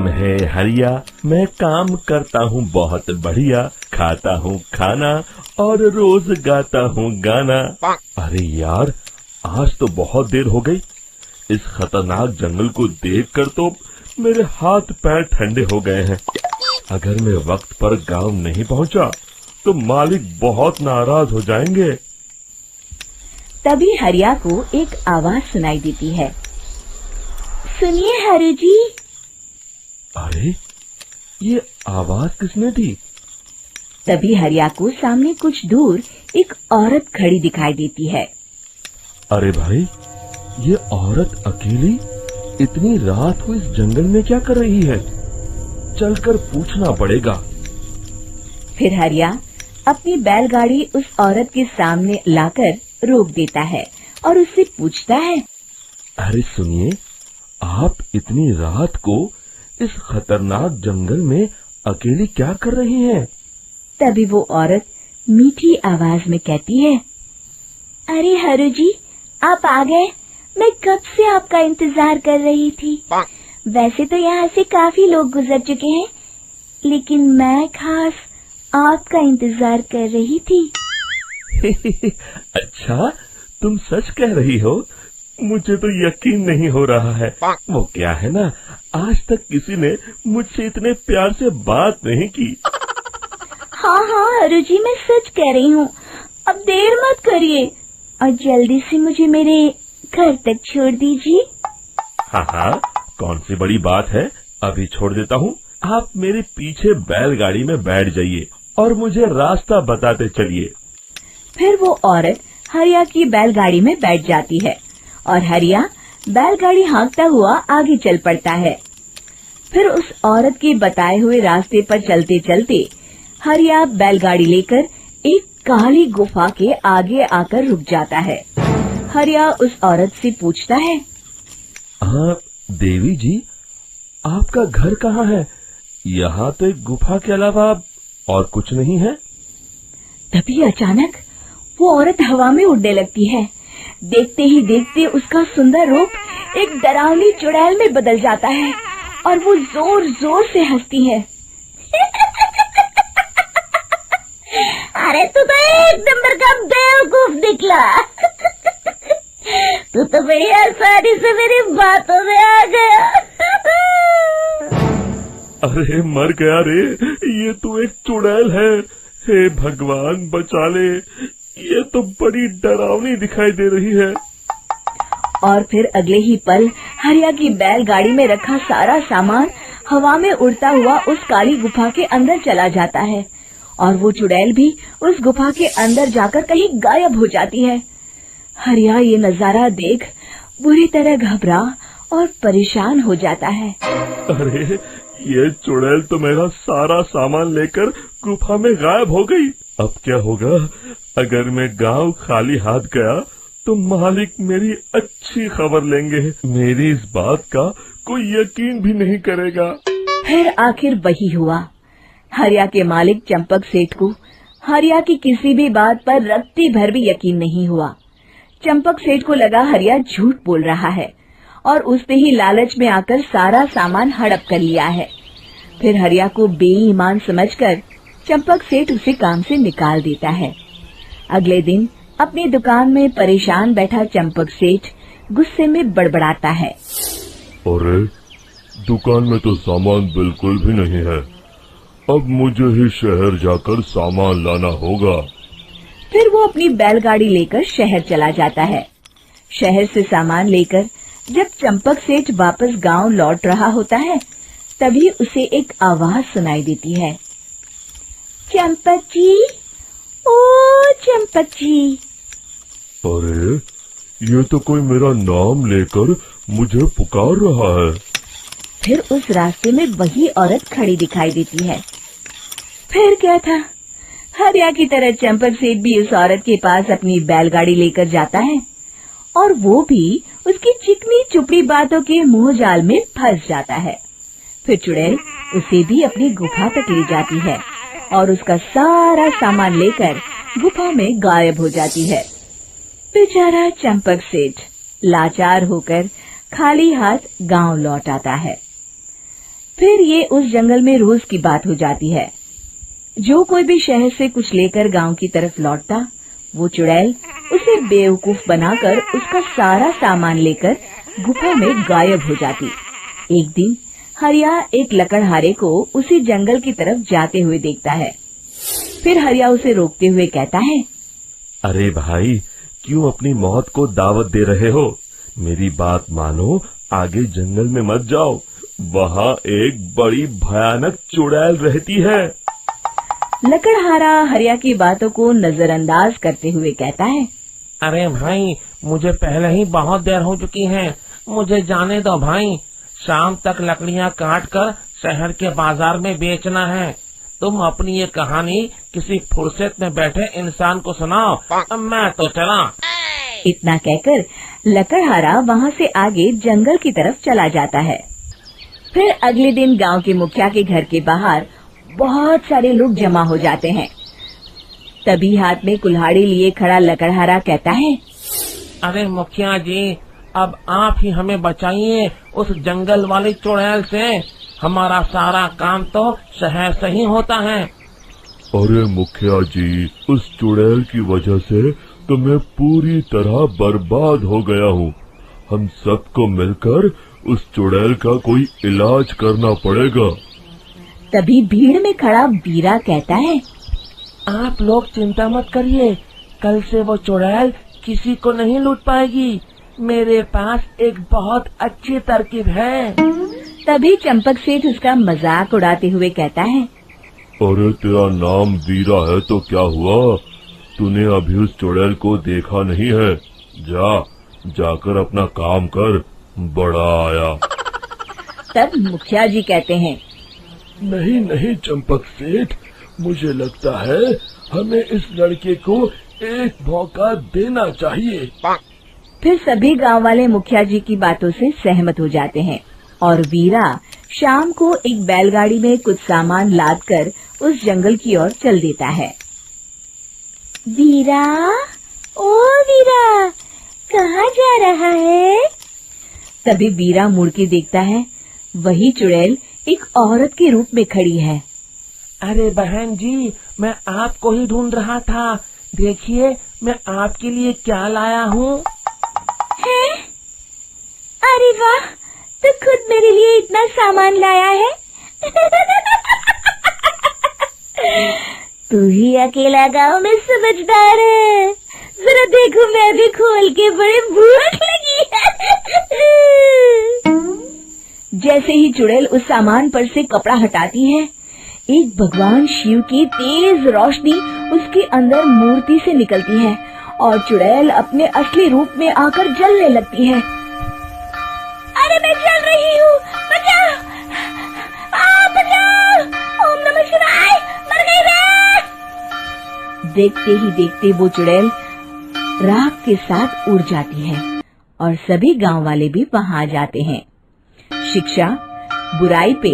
नाम है हरिया, मैं काम करता हूँ बहुत बढ़िया, खाता हूँ खाना और रोज गाता हूँ गाना। अरे यार, आज तो बहुत देर हो गई। इस खतरनाक जंगल को देखकर तो मेरे हाथ पैर ठंडे हो गए हैं। अगर मैं वक्त पर गांव नहीं पहुंचा तो मालिक बहुत नाराज हो जाएंगे। तभी हरिया को एक आवाज सुनाई देती है। सुनिए हरु जी। अरे, ये आवाज किसने दी? तभी हरिया को सामने कुछ दूर एक औरत खड़ी दिखाई देती है। अरे भाई, ये औरत अकेली इतनी रात को इस जंगल में क्या कर रही है? चलकर पूछना पड़ेगा। फिर हरिया अपनी बैलगाड़ी उस औरत के सामने लाकर रोक देता है और उससे पूछता है। अरे सुनिए, आप इतनी रात को इस खतरनाक जंगल में अकेली क्या कर रही हैं? तभी वो औरत मीठी आवाज में कहती है, अरे हरु जी, आप आ गए। मैं कब से आपका इंतजार कर रही थी। वैसे तो यहाँ से काफी लोग गुजर चुके हैं, लेकिन मैं खास आपका इंतजार कर रही थी। अच्छा, तुम सच कह रही हो? मुझे तो यकीन नहीं हो रहा है। वो क्या है ना, आज तक किसी ने मुझसे इतने प्यार से बात नहीं की। हाँ हाँ हरु जी, मैं सच कह रही हूँ। अब देर मत करिए और जल्दी से मुझे मेरे घर तक छोड़ दीजिए। हाँ हाँ, कौन सी बड़ी बात है, अभी छोड़ देता हूँ। आप मेरे पीछे बैलगाड़ी में बैठ जाइए और मुझे रास्ता बताते चलिए। फिर वो औरत हरिया की बैलगाड़ी में बैठ जाती है और हरिया बैलगाड़ी हाँकता हुआ आगे चल पड़ता है। फिर उस औरत के बताए हुए रास्ते पर चलते चलते हरिया बैलगाड़ी लेकर एक काली गुफा के आगे आकर रुक जाता है। हरिया उस औरत से पूछता है, हाँ देवी जी, आपका घर कहाँ है? यहाँ तो एक गुफा के अलावा और कुछ नहीं है। तभी अचानक वो औरत हवा में उड़ने लगती है। देखते ही देखते उसका सुंदर रूप एक डरावनी चुड़ैल में बदल जाता है और वो जोर जोर से हंसती है। अरे तू तो एक नंबर का बेवकूफ निकला। तू तो बड़ी आसानी से मेरी बातों में आ गया। अरे मर गया रे, ये तो एक चुड़ैल है। हे भगवान बचा ले, ये तो बड़ी डरावनी दिखाई दे रही है। और फिर अगले ही पल हरिया की बैलगाड़ी में रखा सारा सामान हवा में उड़ता हुआ उस काली गुफा के अंदर चला जाता है और वो चुड़ैल भी उस गुफा के अंदर जाकर कहीं गायब हो जाती है। हरिया ये नजारा देख बुरी तरह घबरा और परेशान हो जाता है। अरे, ये चुड़ैल तो मेरा सारा सामान लेकर गुफा में गायब हो गई। अब क्या होगा? अगर मैं गांव खाली हाथ गया तो मालिक मेरी अच्छी खबर लेंगे। मेरी इस बात का कोई यकीन भी नहीं करेगा। फिर आखिर वही हुआ। हरिया के मालिक चंपक सेठ को हरिया की किसी भी बात पर रत्ती भर भी यकीन नहीं हुआ। चंपक सेठ को लगा हरिया झूठ बोल रहा है और उसने ही लालच में आकर सारा सामान हड़प कर लिया है। फिर हरिया को बेईमान समझकर चंपक सेठ उसे काम से निकाल देता है। अगले दिन अपनी दुकान में परेशान बैठा चंपक सेठ गुस्से में बड़बड़ाता है। अरे, दुकान में तो सामान बिल्कुल भी नहीं है। अब मुझे ही शहर जाकर सामान लाना होगा। फिर वो अपनी बैलगाड़ी लेकर शहर चला जाता है। शहर से सामान लेकर जब चंपक सेठ वापस गांव लौट रहा होता है, तभी उसे एक आवाज सुनाई देती है। चंपक जी, ओ चंपक जी। अरे, ये तो कोई मेरा नाम लेकर मुझे पुकार रहा है। फिर उस रास्ते में वही औरत खड़ी दिखाई देती है। फिर क्या था, हरिया की तरह चंपक सेठ भी उस औरत के पास अपनी बैलगाड़ी लेकर जाता है और वो भी उसकी चिकनी चुपड़ी बातों के मुंह जाल में फंस जाता है। फिर चुड़ैल उसे भी अपनी गुफा तक ले जाती है और उसका सारा सामान लेकर गुफा में गायब हो जाती है। बेचारा चंपक सेठ लाचार होकर खाली हाथ गांव लौट आता है। फिर ये उस जंगल में रोज की बात हो जाती है। जो कोई भी शहर से कुछ लेकर गांव की तरफ लौटता, वो चुड़ैल उसे बेवकूफ बनाकर उसका सारा सामान लेकर गुफा में गायब हो जाती। एक दिन हरिया एक लकड़हारे को उसी जंगल की तरफ जाते हुए देखता है। फिर हरिया उसे रोकते हुए कहता है, अरे भाई, क्यों अपनी मौत को दावत दे रहे हो? मेरी बात मानो, आगे जंगल में मत जाओ, वहाँ एक बड़ी भयानक चुड़ैल रहती है। लकड़हारा हरिया की बातों को नजरअंदाज करते हुए कहता है, अरे भाई, मुझे पहले ही बहुत देर हो चुकी है, मुझे जाने दो भाई। शाम तक लकड़ियाँ काट कर शहर के बाजार में बेचना है। तुम अपनी ये कहानी किसी फुर्सत में बैठे इंसान को सुनाओ, मैं तो चला। इतना कहकर लकड़हारा वहाँ से आगे जंगल की तरफ चला जाता है। फिर अगले दिन गांव के मुखिया के घर के बाहर बहुत सारे लोग जमा हो जाते हैं। तभी हाथ में कुल्हाड़ी लिए खड़ा लकड़हारा कहता है, अरे मुखिया जी, अब आप ही हमें बचाइए उस जंगल वाली चुड़ैल से। हमारा सारा काम तो शहर से ही होता है। अरे मुखिया जी, उस चुड़ैल की वजह से तो मैं पूरी तरह बर्बाद हो गया हूँ। हम सबको मिलकर उस चुड़ैल का कोई इलाज करना पड़ेगा। तभी भीड़ में खड़ा वीरा कहता है, आप लोग चिंता मत करिए, कल से वो चुड़ैल किसी को नहीं लूट पाएगी। मेरे पास एक बहुत अच्छी तरकीब है। तभी चंपक सेठ उसका मजाक उड़ाते हुए कहता है, अरे तेरा नाम वीरा है तो क्या हुआ? तूने अभी उस चुड़ैल को देखा नहीं है? जाकर अपना काम कर, बड़ा आया। तब मुखिया जी कहते हैं, नहीं चंपक सेठ, मुझे लगता है हमें इस लड़के को एक मौका देना चाहिए। फिर सभी गांव वाले मुखिया जी की बातों से सहमत हो जाते हैं और वीरा शाम को एक बैलगाड़ी में कुछ सामान लादकर उस जंगल की ओर चल देता है। वीरा, ओ वीरा, कहाँ जा रहा है? तभी वीरा मुड़ के देखता है, वही चुड़ैल एक औरत के रूप में खड़ी है। अरे बहन जी, मैं आपको ही ढूंढ रहा था। देखिए, मैं आपके लिए क्या लाया हूँ। हैं? अरे वाह, तो खुद मेरे लिए इतना सामान लाया है। तू ही अकेला गांव में समझदार है। जरा देखो, मैं भी खोल के, बड़े भूख लगी है। जैसे ही चुड़ैल उस सामान पर से कपड़ा हटाती है, एक भगवान शिव की तेज रोशनी उसके अंदर मूर्ति से निकलती है और चुड़ैल अपने असली रूप में आकर जलने लगती है। अरे मैं जल रही हूँ, बचाओ! बचाओ! ओम नमः शिवाय! मर गई मैं! देखते ही देखते वो चुड़ैल राख के साथ उड़ जाती है और सभी गांव वाले भी वहां जाते हैं। शिक्षा बुराई पे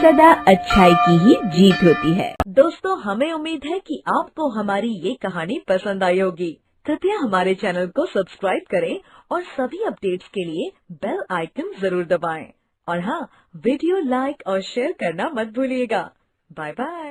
सदा अच्छाई की ही जीत होती है। दोस्तों, हमें उम्मीद है कि आपको हमारी ये कहानी पसंद आई होगी। कृपया हमारे चैनल को सब्सक्राइब करें और सभी अपडेट्स के लिए बेल आइकन जरूर दबाएं। और हाँ, वीडियो लाइक और शेयर करना मत भूलिएगा। Bye bye.